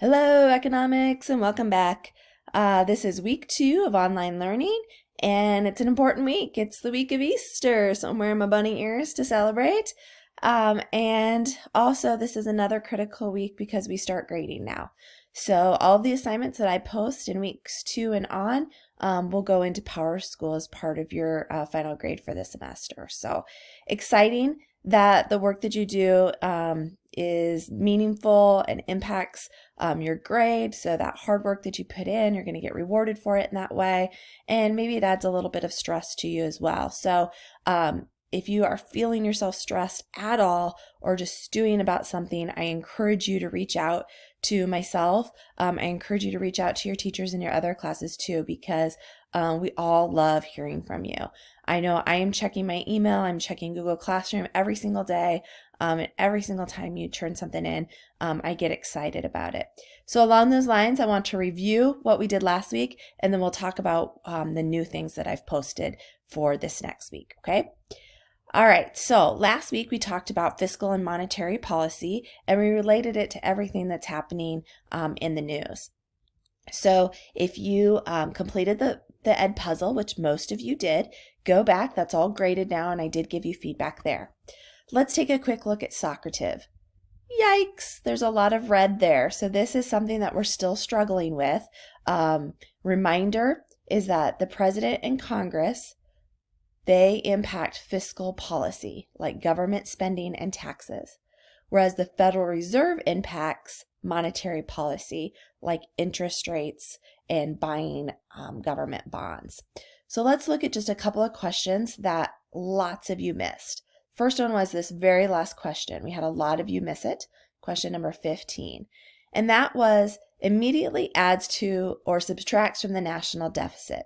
Hello, economics, and welcome back. This is week 2 of online learning, and it's an important week. It's the week of Easter, so I'm wearing my bunny ears to celebrate. And also, this is another critical week because we start grading now. So all of the assignments that I post in weeks 2 and on will go into PowerSchool as part of your final grade for the semester. So exciting that the work that you do is meaningful and impacts your grade. So that hard work that you put in, you're going to get rewarded for it in that way. And maybe it adds a little bit of stress to you as well. So if you are feeling yourself stressed at all or just stewing about something, I encourage you to reach out to myself. I encourage you to reach out to your teachers in your other classes too, because we all love hearing from you. I know I am checking my email, I'm checking Google Classroom every single day, and every single time you turn something in, I get excited about it. So along those lines, I want to review what we did last week, and then we'll talk about the new things that I've posted for this next week, okay? All right, so last week we talked about fiscal and monetary policy, and we related it to everything that's happening in the news. So if you completed the Ed puzzle, which most of you did, go back. That's all graded now, and I did give you feedback there. Let's take a quick look at Socrative. Yikes, there's a lot of red there. So this is something that we're still struggling with. Reminder is that the president and Congress, they impact fiscal policy, like government spending and taxes, whereas the Federal Reserve impacts monetary policy, like interest rates and buying government bonds. So let's look at just a couple of questions that lots of you missed. First one was this very last question. We had a lot of you miss it, question number 15. And that was, immediately adds to or subtracts from the national deficit.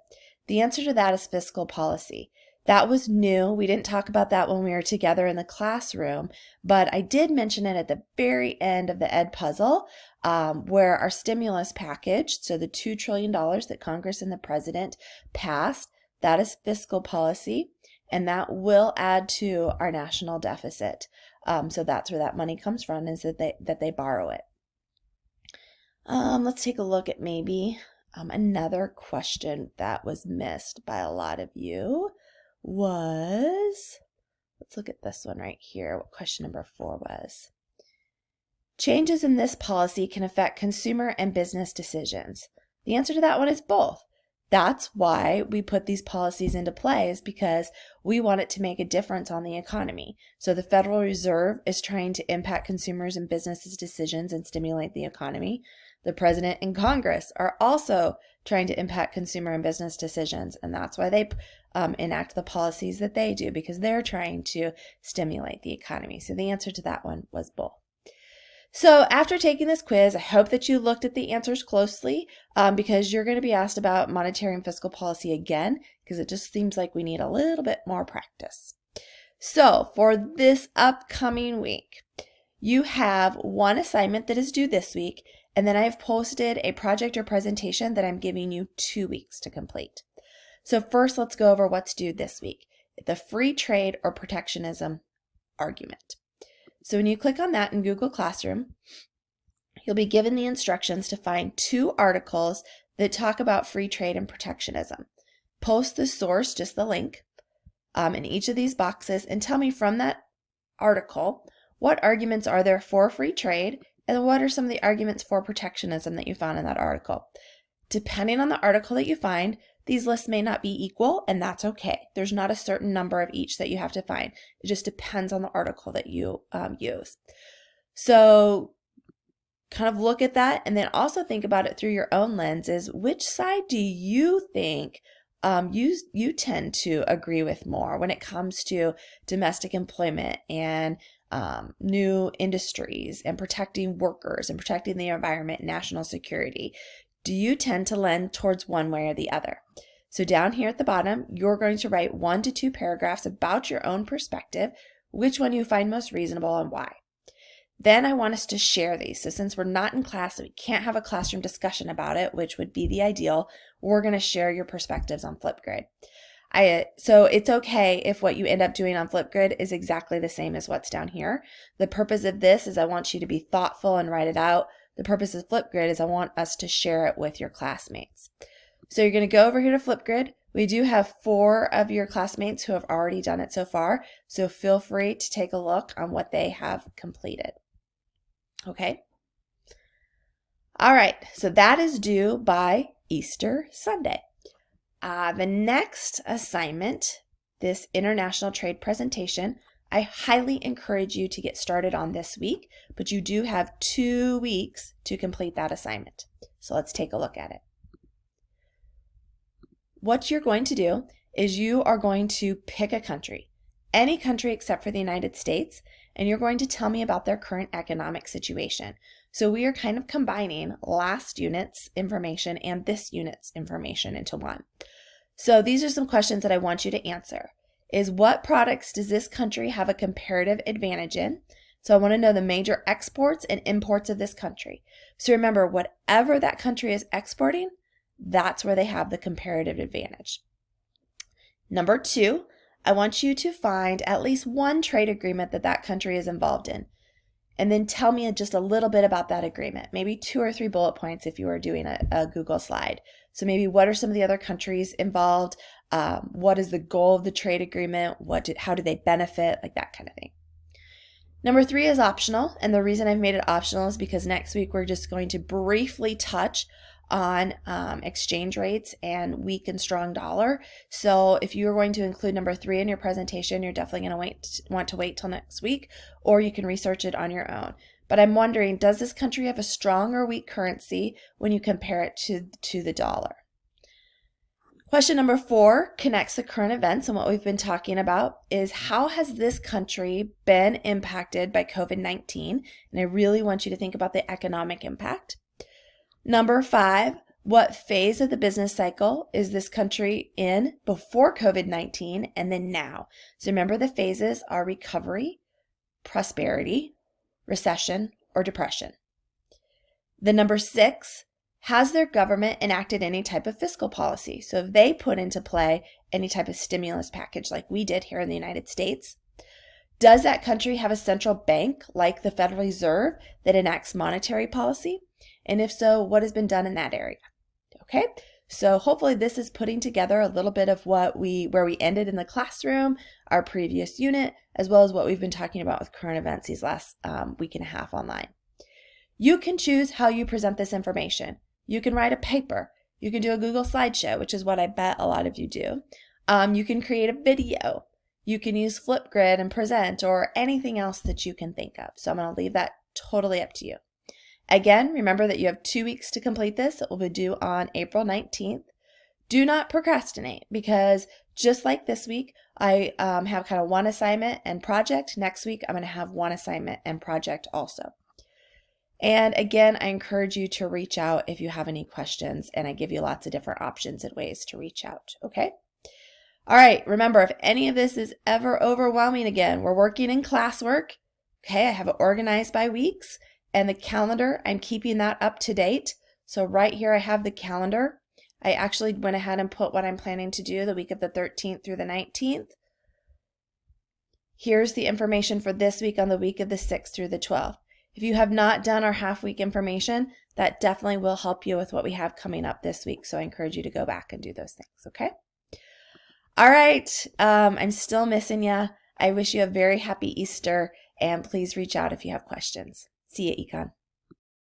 The answer to that is fiscal policy. That was new. We didn't talk about that when we were together in the classroom, but I did mention it at the very end of the Ed puzzle, where our stimulus package, so the $2 trillion that Congress and the president passed, that is fiscal policy, and that will add to our national deficit. So that's where that money comes from, is that they borrow it. Let's take a look at maybe another question that was missed by a lot of you. Let's look at this one right here, what question number 4 was. Changes in this policy can affect consumer and business decisions. The answer to that one is both. That's why we put these policies into play, is because we want it to make a difference on the economy. So the Federal Reserve is trying to impact consumers and businesses' decisions and stimulate the economy. The president and Congress are also trying to impact consumer and business decisions, and that's why they enact the policies that they do, because they're trying to stimulate the economy. So the answer to that one was both. So after taking this quiz, I hope that you looked at the answers closely, because you're going to be asked about monetary and fiscal policy again, because it just seems like we need a little bit more practice. So for this upcoming week, you have one assignment that is due this week, and then I've posted a project or presentation that I'm giving you 2 weeks to complete. So first, let's go over what's due this week, the free trade or protectionism argument. So when you click on that in Google Classroom, you'll be given the instructions to find 2 articles that talk about free trade and protectionism. Post the source, just the link, in each of these boxes, and tell me from that article what arguments are there for free trade and what are some of the arguments for protectionism that you found in that article. Depending on the article that you find, these lists may not be equal, and that's okay. There's not a certain number of each that you have to find. It just depends on the article that you use. So kind of look at that, and then also think about it through your own lenses. Which side do you think you tend to agree with more when it comes to domestic employment and new industries and protecting workers and protecting the environment and national security? Do you tend to lend towards one way or the other? So down here at the bottom, you're going to write 1 to 2 paragraphs about your own perspective, which one you find most reasonable and why. Then I want us to share these. So since we're not in class, we can't have a classroom discussion about it, which would be the ideal, we're going to share your perspectives on Flipgrid. So it's okay if what you end up doing on Flipgrid is exactly the same as what's down here. The purpose of this is I want you to be thoughtful and write it out The purpose of Flipgrid is I want us to share it with your classmates. So you're going to go over here to Flipgrid. We do have 4 of your classmates who have already done it so far, so feel free to take a look on what they have completed. Okay? All right, so that is due by Easter Sunday. The next assignment, this international trade presentation, I highly encourage you to get started on this week, but you do have 2 weeks to complete that assignment. So let's take a look at it. What you're going to do is you are going to pick a country, any country except for the United States, and you're going to tell me about their current economic situation. So we are kind of combining last unit's information and this unit's information into one. So these are some questions that I want you to answer. Is what products does this country have a comparative advantage in? So I want to know the major exports and imports of this country. So remember, whatever that country is exporting, that's where they have the comparative advantage. Number 2, I want you to find at least one trade agreement that that country is involved in. And then tell me just a little bit about that agreement, maybe 2 or 3 bullet points if you were doing a Google slide. So maybe what are some of the other countries involved? What is the goal of the trade agreement? How do they benefit? Like that kind of thing. Number 3 is optional. And the reason I've made it optional is because next week we're just going to briefly touch on exchange rates and weak and strong dollar. So if you are going to include number 3 in your presentation, you're definitely going to want to wait till next week, or you can research it on your own. But I'm wondering, does this country have a strong or weak currency when you compare it to the dollar? Question number 4 connects the current events, and what we've been talking about is how has this country been impacted by COVID-19? And I really want you to think about the economic impact. Number 5, what phase of the business cycle is this country in before COVID-19 and then now? So remember, the phases are recovery, prosperity, recession, or depression. The number 6, has their government enacted any type of fiscal policy? So if they put into play any type of stimulus package like we did here in the United States. Does that country have a central bank like the Federal Reserve that enacts monetary policy? And if so, what has been done in that area? Okay, so hopefully this is putting together a little bit of where we ended in the classroom, our previous unit, as well as what we've been talking about with current events these last week and a half online. You can choose how you present this information. You can write a paper. You can do a Google slideshow, which is what I bet a lot of you do. You can create a video. You can use Flipgrid and present, or anything else that you can think of. So I'm going to leave that totally up to you. Again, remember that you have 2 weeks to complete this. It will be due on April 19th. Do not procrastinate, because just like this week, I have kind of one assignment and project. Next week, I'm going to have one assignment and project also. And again, I encourage you to reach out if you have any questions, and I give you lots of different options and ways to reach out, okay? All right, remember, if any of this is ever overwhelming again, we're working in classwork, okay? I have it organized by weeks, and the calendar, I'm keeping that up to date. So right here I have the calendar. I actually went ahead and put what I'm planning to do the week of the 13th through the 19th. Here's the information for this week on the week of the 6th through the 12th. If you have not done our half-week information, that definitely will help you with what we have coming up this week. So I encourage you to go back and do those things, okay? All right, I'm still missing you. I wish you a very happy Easter, and please reach out if you have questions. See you, Econ.